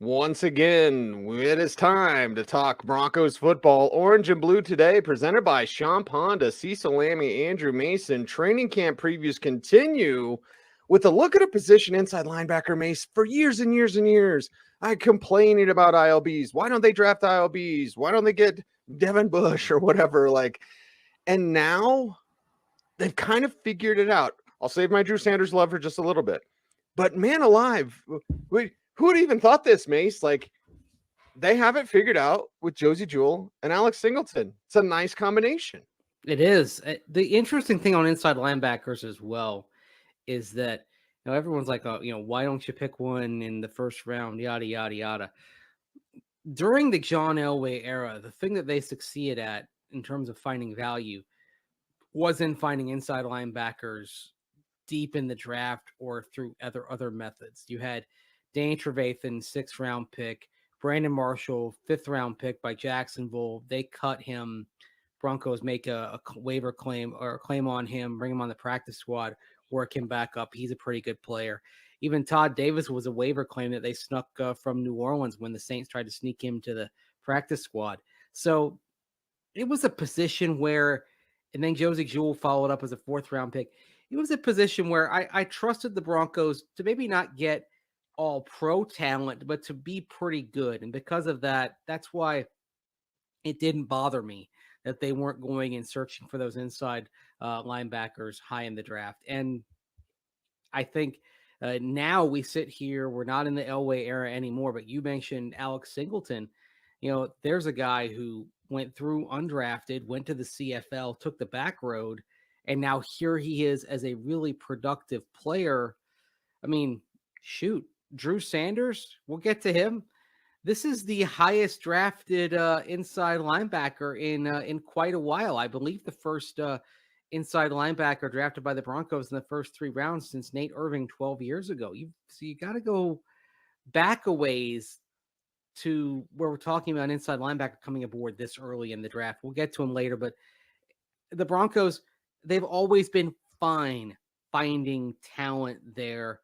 Once again, it is time to talk Broncos football. Orange and blue today, presented by Sean Ponda, Cecil, Lammey, Andrew Mason. Training camp previews continue with a look at a position inside linebacker, Mace. For years and years and years, I complaining about ILBs. Why don't they draft ILBs? Why don't they get Devin Bush or whatever? And now they've kind of figured it out. I'll save my Drew Sanders love for just a little bit. But man alive, who would even thought this, Mace? They have it figured out with Josey Jewell and Alex Singleton. It's a nice combination. It is. The interesting thing on inside linebackers as well is that everyone's like, why don't you pick one in the first round? Yada yada yada. During the John Elway era, the thing that they succeeded at in terms of finding value was in finding inside linebackers deep in the draft or through other methods. You had Danny Trevathan, 6th round pick, Brandon Marshall, 5th round pick by Jacksonville. They cut him. Broncos make a waiver claim or a claim on him, bring him on the practice squad, work him back up. He's a pretty good player. Even Todd Davis was a waiver claim that they snuck from New Orleans when the Saints tried to sneak him to the practice squad. So it was a position where, and then Josey Jewell followed up as a 4th round pick. It was a position where I trusted the Broncos to maybe not get all pro talent, but to be pretty good. And because of that, that's why it didn't bother me that they weren't going and searching for those inside linebackers high in the draft. And I think now we sit here, we're not in the Elway era anymore, but you mentioned Alex Singleton. There's a guy who went through undrafted, went to the CFL, took the back road, and now here he is as a really productive player. I mean, shoot, Drew Sanders, we'll get to him. This is the highest drafted inside linebacker in quite a while. I believe the first inside linebacker drafted by the Broncos in the first 3 rounds since Nate Irving 12 years ago. So you got to go back a ways to where we're talking about inside linebacker coming aboard this early in the draft. We'll get to him later, but the Broncos, they've always been fine finding talent there.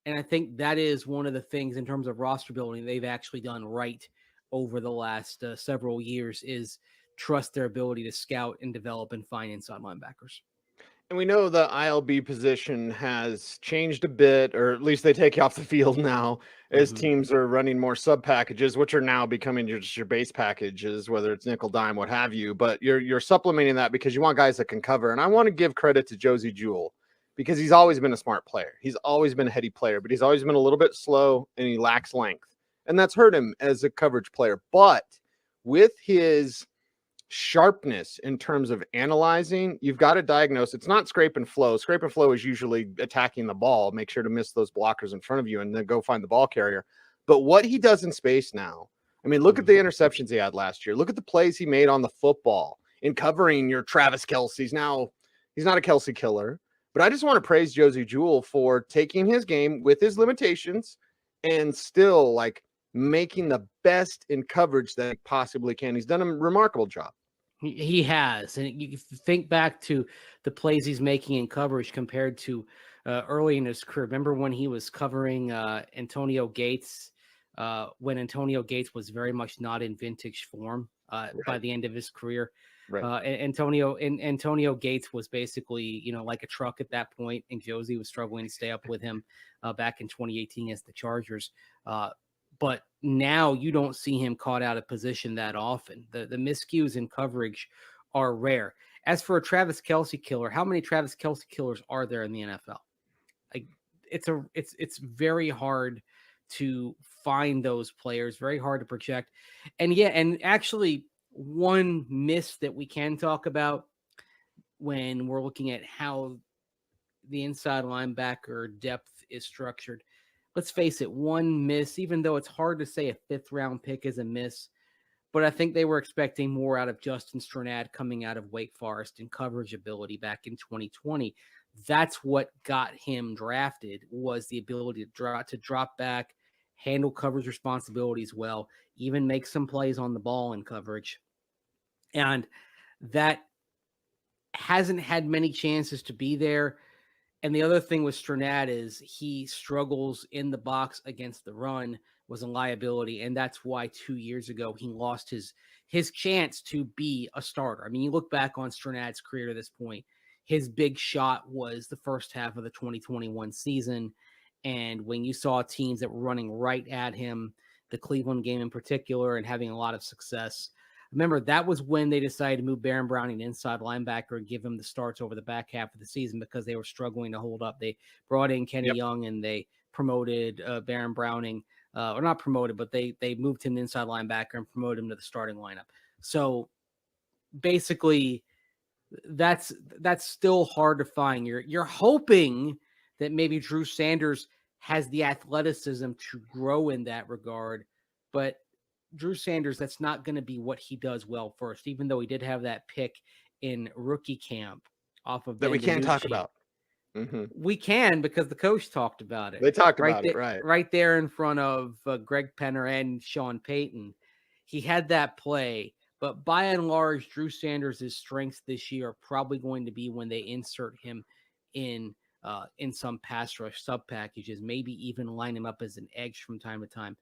And I think that is one of the things in terms of roster building they've actually done right over the last several years is trust their ability to scout and develop and find inside linebackers. And we know the ILB position has changed a bit, or at least they take you off the field now as teams are running more sub packages, which are now becoming just your base packages, whether it's nickel, dime, what have you. But you're supplementing that because you want guys that can cover. And I want to give credit to Josey Jewell because he's always been a smart player. He's always been a heady player, but he's always been a little bit slow and he lacks length. And that's hurt him as a coverage player. But with his sharpness in terms of analyzing, you've got to diagnose. It's not scrape and flow. Scrape and flow is usually attacking the ball. Make sure to miss those blockers in front of you and then go find the ball carrier. But what he does in space now, I mean, look at the interceptions he had last year. Look at the plays he made on the football in covering your Travis Kelce's. Now, he's not a Kelce killer, but I just want to praise Josey Jewell for taking his game with his limitations and still making the best in coverage that he possibly can. He's done a remarkable job. He has. And you think back to the plays he's making in coverage compared to early in his career. Remember when he was covering Antonio Gates, when Antonio Gates was very much not in vintage form by the end of his career. Right. Antonio Gates was basically, like a truck at that point, and Josey was struggling to stay up with him back in 2018 against the Chargers. But now you don't see him caught out of position that often. The miscues in coverage are rare. As for a Travis Kelce killer, how many Travis Kelce killers are there in the NFL? It's very hard to find those players, very hard to project. And actually one miss that we can talk about when we're looking at how the inside linebacker depth is structured. Let's face it, one miss, even though it's hard to say a 5th round pick is a miss, but I think they were expecting more out of Justin Strnad coming out of Wake Forest and coverage ability back in 2020. That's what got him drafted, was the ability to drop back, handle coverage responsibilities well, even make some plays on the ball in coverage. And that hasn't had many chances to be there. And the other thing with Strnad is he struggles in the box against the run, was a liability, and that's why 2 years ago he lost his chance to be a starter. I mean, you look back on Strnad's career to this point, his big shot was the first half of the 2021 season, and when you saw teams that were running right at him, the Cleveland game in particular, and having a lot of success. Remember, that was when they decided to move Baron Browning inside linebacker and give him the starts over the back half of the season because they were struggling to hold up. They brought in Kenny Young and they promoted Baron Browning, or not promoted, but they moved him to inside linebacker and promoted him to the starting lineup. So basically, that's still hard to find. You're hoping that maybe Drew Sanders has the athleticism to grow in that regard, but Drew Sanders, that's not going to be what he does well first, even though he did have that pick in rookie camp off of that we can't talk DiNucci. about. Mm-hmm. We can, because the coach talked about it. They talked about it, right? Right there in front of Greg Penner and Sean Payton. He had that play, but by and large, Drew Sanders' strengths this year are probably going to be when they insert him in some pass rush sub packages, maybe even line him up as an edge from time to time.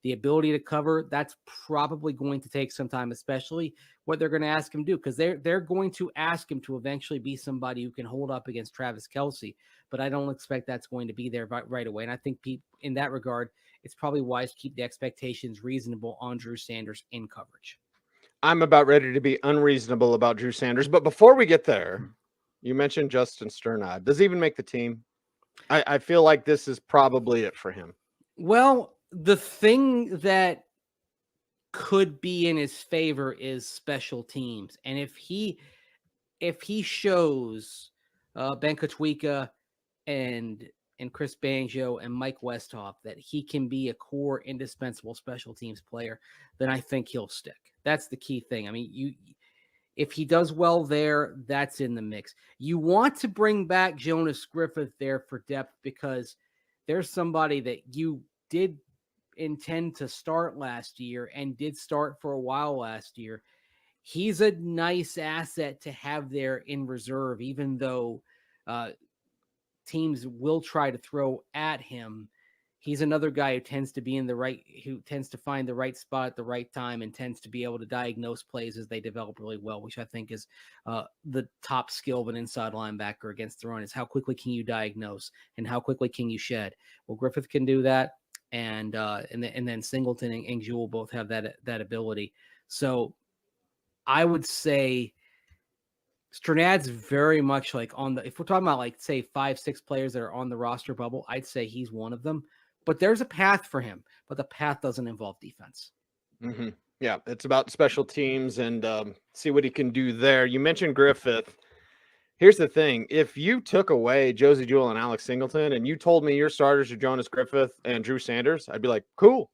The ability to cover, that's probably going to take some time, especially what they're going to ask him to do, because they're going to ask him to eventually be somebody who can hold up against Travis Kelce, but I don't expect that's going to be there right away. And I think in that regard, it's probably wise to keep the expectations reasonable on Drew Sanders in coverage. I'm about ready to be unreasonable about Drew Sanders, but before we get there, you mentioned Justin Strnad. Does he even make the team? I feel like this is probably it for him. Well, the thing that could be in his favor is special teams. And if he shows Ben Kotwika and Chris Banjo and Mike Westhoff that he can be a core indispensable special teams player, then I think he'll stick. That's the key thing. I mean, if he does well there, that's in the mix. You want to bring back Jonas Griffith there for depth, because there's somebody that you did intend to start last year and did start for a while last year. He's a nice asset to have there in reserve, even though teams will try to throw at him. He's another guy who tends to find the right spot at the right time and tends to be able to diagnose plays as they develop really well, which I think is the top skill of an inside linebacker against the run, is how quickly can you diagnose and how quickly can you shed. Well, Griffith can do that. And then Singleton and Jewell both have that ability. So I would say Strnad's very much like if we're talking about like say 5-6 players that are on the roster bubble, I'd say he's one of them. But there's a path for him, but the path doesn't involve defense. Mm-hmm. Yeah, it's about special teams and see what he can do there. You mentioned Griffith. Here's the thing. If you took away Josey Jewell and Alex Singleton and you told me your starters are Jonas Griffith and Drew Sanders, I'd be like, cool.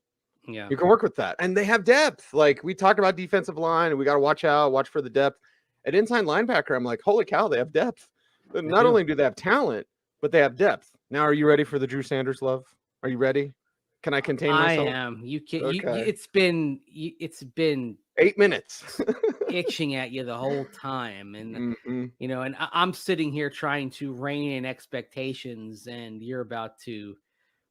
Yeah. You can work with that. And they have depth. Like, we talked about defensive line and we got to watch for the depth. At inside linebacker, I'm like, holy cow, they have depth. But not only do they have talent, but they have depth. Now, are you ready for the Drew Sanders love? Are you ready? Can I contain myself? I am. You can. Okay. It's been 8 minutes itching at you the whole time, and and I'm sitting here trying to rein in expectations, and you're about to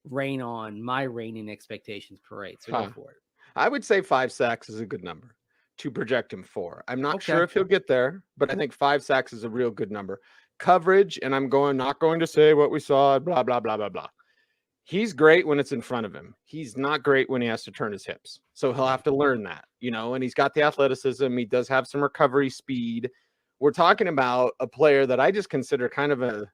rain on my reigning expectations parade. So go for it. I would say 5 sacks is a good number to project him for. I'm not sure if he'll get there, but I think 5 sacks is a real good number. Coverage, and I'm not going to say what we saw, blah, blah, blah, blah, blah. He's great when it's in front of him. He's not great when he has to turn his hips. So he'll have to learn that, and he's got the athleticism. He does have some recovery speed. We're talking about a player that I just consider kind of a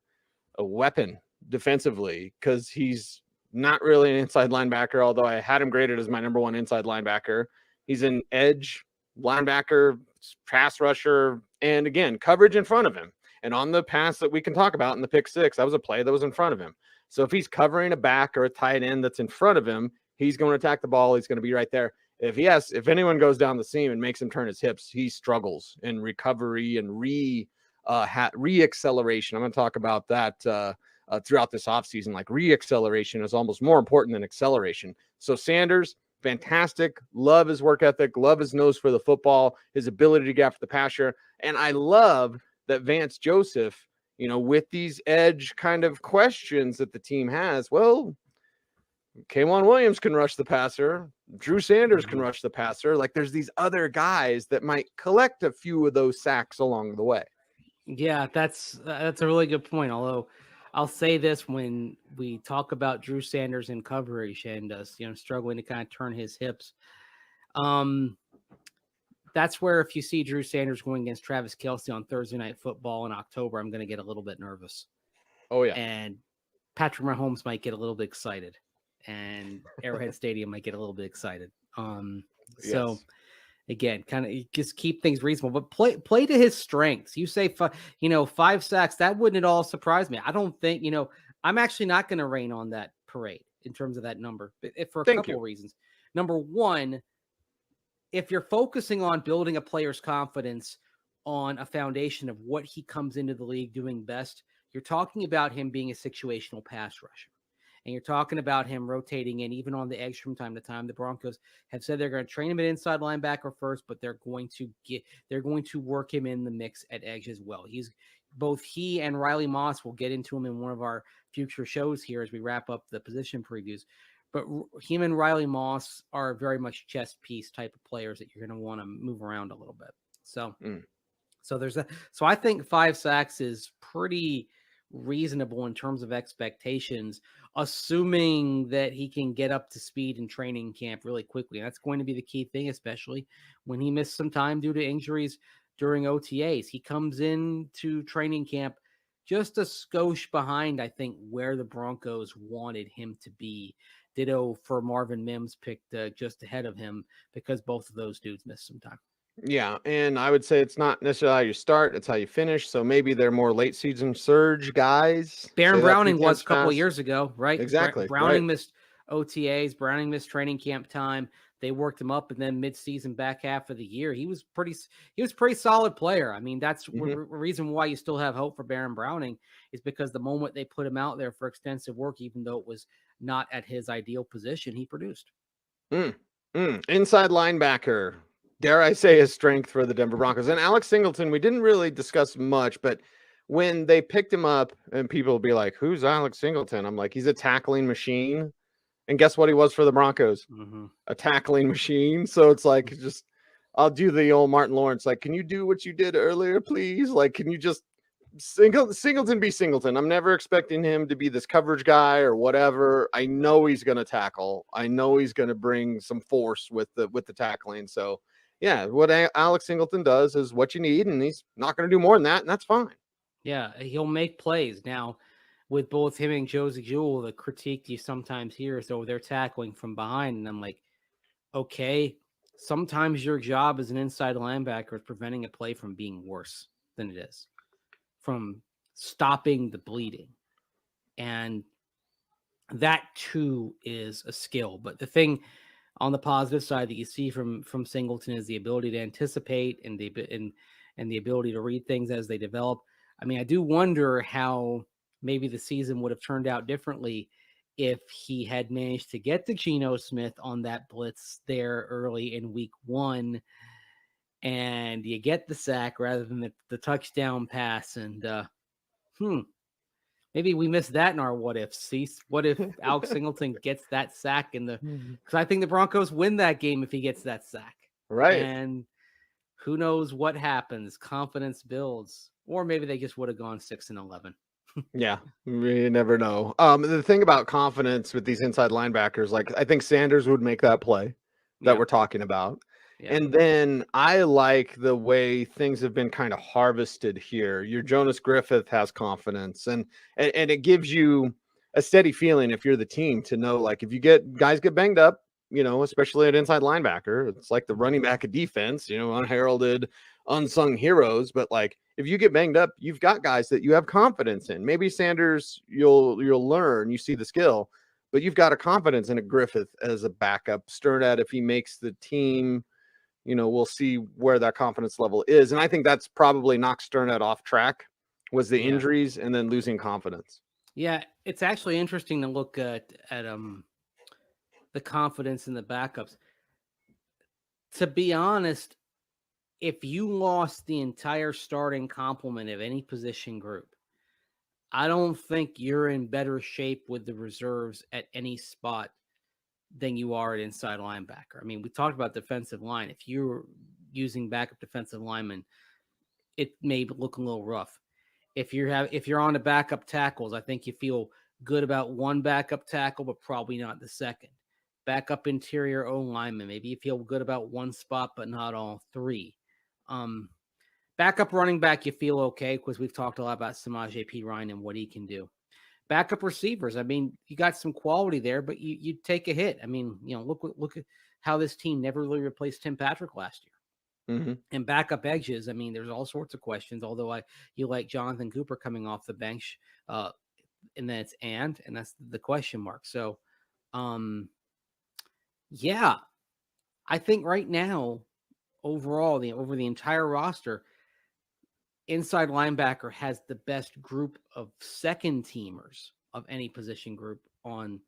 weapon defensively, because he's not really an inside linebacker, although I had him graded as my number 1 inside linebacker. He's an edge linebacker, pass rusher, and again, coverage in front of him. And on the pass that we can talk about in the pick 6, that was a play that was in front of him. So if he's covering a back or a tight end that's in front of him, he's going to attack the ball. He's going to be right there. If anyone goes down the seam and makes him turn his hips, he struggles in recovery and re-acceleration. I'm going to talk about that throughout this offseason. Like, re-acceleration is almost more important than acceleration. So Sanders, fantastic. Love his work ethic. Love his nose for the football, his ability to get after the passer. And I love that Vance Joseph with these edge kind of questions that the team has, well, K'Wan Williams can rush the passer. Drew Sanders can rush the passer. Like, there's these other guys that might collect a few of those sacks along the way. Yeah, that's a really good point. Although I'll say this, when we talk about Drew Sanders in coverage and struggling to kind of turn his hips, that's where if you see Drew Sanders going against Travis Kelce on Thursday Night Football in October, I'm going to get a little bit nervous. Oh yeah, and Patrick Mahomes might get a little bit excited, and Arrowhead Stadium might get a little bit excited. So. Yes. Again, kind of just keep things reasonable, but play to his strengths. You say, 5 sacks, that wouldn't at all surprise me. I don't think, I'm actually not going to rain on that parade in terms of that number, for a couple of reasons. Number one, if you're focusing on building a player's confidence on a foundation of what he comes into the league doing best, you're talking about him being a situational pass rusher. And you're talking about him rotating in even on the edge from time to time. The Broncos have said they're going to train him at inside linebacker first, but they're going to work him in the mix at edge as well. Both he and Riley Moss, will get into him in one of our future shows here as we wrap up the position previews. But him and Riley Moss are very much chess piece type of players that you're going to want to move around a little bit. So I think 5 sacks is pretty reasonable in terms of expectations, assuming that he can get up to speed in training camp really quickly. That's going to be the key thing, especially when he missed some time due to injuries during OTAs. He comes into training camp just a skosh behind, I think, where the Broncos wanted him to be. Ditto for Marvin Mims, picked just ahead of him because both of those dudes missed some time. Yeah, and I would say it's not necessarily how you start, it's how you finish. So maybe they're more late season surge guys. Baron Browning was a couple of years ago, right? Exactly. Browning missed OTAs. Browning missed training camp time. They worked him up, and then mid-season, back half of the year, he was pretty solid player. I mean, that's the reason why you still have hope for Baron Browning, is because the moment they put him out there for extensive work, even though it was not at his ideal position, he produced. Inside linebacker, dare I say, his strength for the Denver Broncos. And Alex Singleton, we didn't really discuss much, but when they picked him up and people will be like, who's Alex Singleton? I'm like, he's a tackling machine. And guess what he was for the Broncos? A tackling machine. So it's like, I'll do the old Martin Lawrence. Like, can you do what you did earlier, please? Like, can you just Singleton be Singleton? I'm never expecting him to be this coverage guy or whatever. I know he's going to tackle. I know he's going to bring some force with the tackling. So yeah, what Alex Singleton does is what you need, and he's not going to do more than that, and that's fine. Yeah, he'll make plays. Now, with both him and Josey Jewell, the critique you sometimes hear is, they're tackling from behind. And I'm like, okay, sometimes your job as an inside linebacker is preventing a play from being worse than it is, from stopping the bleeding. And that too is a skill. But the thing on the positive side that you see from Singleton is the ability to anticipate and the ability to read things as they develop. I mean, I do wonder how maybe the season would have turned out differently if he had managed to get to Geno Smith on that blitz there early in week 1, and you get the sack rather than the touchdown pass. And maybe we missed that in our what ifs. What if Alex Singleton gets that sack because I think the Broncos win that game if he gets that sack. Right. And who knows what happens? Confidence builds, or maybe they just would have gone 6-11. Yeah, we never know. The thing about confidence with these inside linebackers, like, I think Sanders would make that play that we're talking about. Yeah. And then I like the way things have been kind of harvested here. Your Jonas Griffith has confidence, and it gives you a steady feeling if you're the team to know, like, if you guys get banged up, especially at inside linebacker, it's like the running back of defense, unheralded, unsung heroes. But like, if you get banged up, you've got guys that you have confidence in. Maybe Sanders, you'll learn, you see the skill, but you've got a confidence in a Griffith as a backup. Sternad, if he makes the team, we'll see where that confidence level is. And I think that's probably knocked Sternad off track, was the injuries and then losing confidence. Yeah, it's actually interesting to look at the confidence in the backups. To be honest, if you lost the entire starting complement of any position group, I don't think you're in better shape with the reserves at any spot than you are at inside linebacker. I mean, we talked about defensive line. If you're using backup defensive linemen, it may look a little rough. If you're on the backup tackles, I think you feel good about one backup tackle, but probably not the second. Backup interior O lineman, maybe you feel good about one spot, but not all three. Backup running back, you feel okay because we've talked a lot about Samaje Perine and what he can do. Backup receivers, I mean, you got some quality there, but you take a hit. I mean, look at how this team never really replaced Tim Patrick last year. Mm-hmm. And backup edges, I mean, there's all sorts of questions. Although you like Jonathan Cooper coming off the bench, and then it's and that's the question mark. So, yeah, I think right now, overall, over the entire roster, inside linebacker has the best group of second teamers of any position group on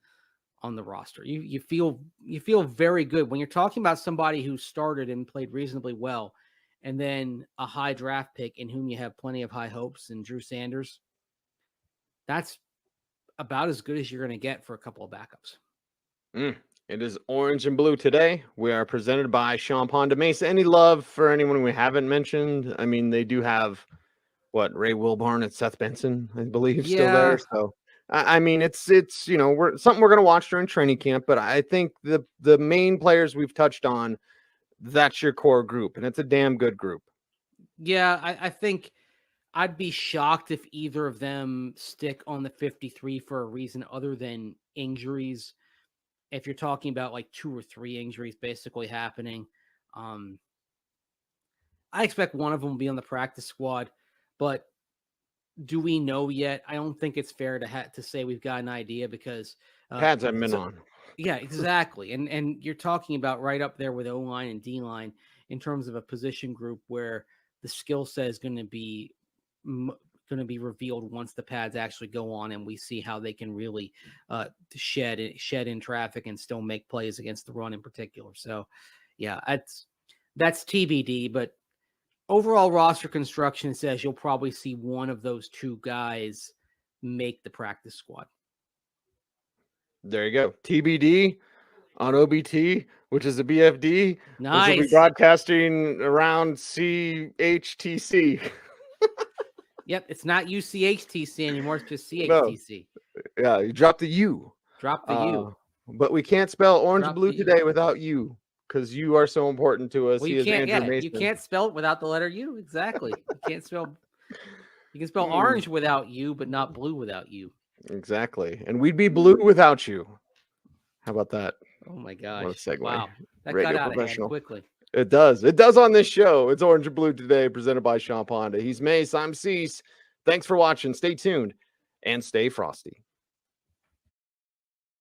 the roster. You feel very good when you're talking about somebody who started and played reasonably well, and then a high draft pick in whom you have plenty of high hopes in Drew Sanders. That's about as good as you're going to get for a couple of backups. It is Orange and Blue today. We are presented by Sean Ponda Mesa. Any love for anyone we haven't mentioned? I mean, they do have Ray Wilborn and Seth Benson, I believe, still there. So, I mean, it's we're going to watch during training camp. But I think the main players we've touched on, that's your core group, and it's a damn good group. Yeah, I think I'd be shocked if either of them stick on the 53 for a reason other than injuries. If you're talking about like 2 or 3 injuries basically happening, I expect one of them will be on the practice squad, but do we know yet? I don't think it's fair to say we've got an idea because pads haven't been on. Yeah, exactly. And you're talking about right up there with O-line and D-line in terms of a position group where the skill set is going to be revealed once the pads actually go on and we see how they can really shed in traffic and still make plays against the run in particular. So, yeah, that's TBD. But overall roster construction says you'll probably see one of those 2 guys make the practice squad. There you go. TBD on OBT, which is a BFD. Nice. Which will be broadcasting around CHTC. Yep, it's not UCHTC anymore. It's just CHTC. No. Yeah, you dropped the U. Drop the U. But we can't spell Orange and Blue today without you, because you are so important to us. Well, you can't spell it without the letter U. Exactly. You can spell orange without you, but not blue without you. Exactly. And we'd be blue without you. How about that? Oh my gosh. What a segue. Wow. That got out of hand quickly. It does. It does on this show. It's Orange and Blue today, presented by Sean Ponda. He's Mace. I'm Cease. Thanks for watching. Stay tuned and stay frosty.